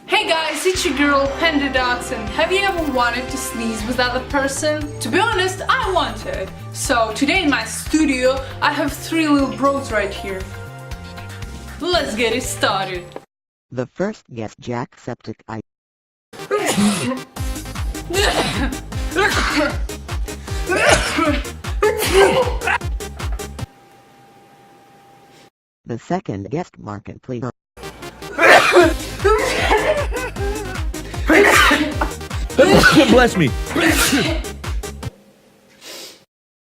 Hey guys, it's your girl Pewdiepie, and have you ever wanted to sneeze with other person? To be honest, I wanted. So today in my studio, I have 3 little bros right here. Let's get it started. The first guest, Jacksepticeye. The second guest, Markiplier. Bless me.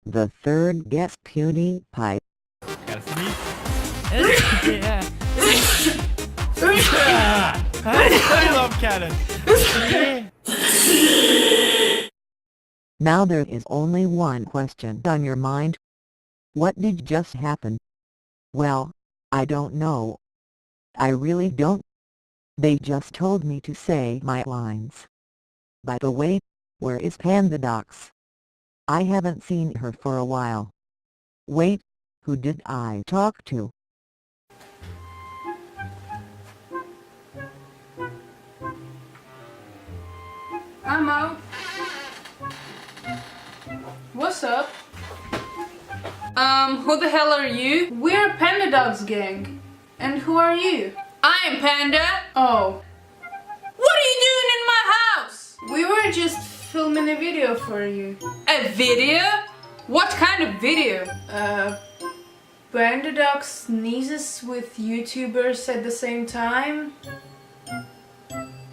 The third guest, Pewdiepie. Gotta sneeze. Yeah. I love cannon. Now there is only one question on your mind. What did just happen? Well, I don't know. I really don't. They just told me to say my lines. By the way, where is Pewdiepie? I haven't seen her for a while. Wait, who did I talk to? I'm out. What's up? Who the hell are you? We're Pewdiepie's gang. And who are you? I'm Panda. Oh. What are you doing in my house? We were just filming a video for you. A video? What kind of video? Pewdiepie sneezes with YouTubers at the same time.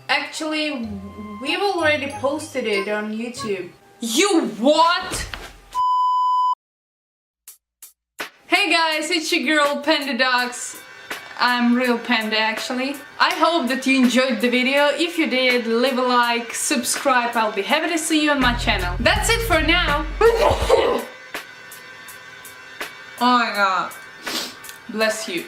Actually, we've already posted it on YouTube. You what? Hey guys, it's your girl Pewdiepie. I'm real Panda actually. I hope that you enjoyed the video. If you did, leave a like, subscribe. I'll be happy to see you on my channel. That's it for now. Oh my god. Bless you.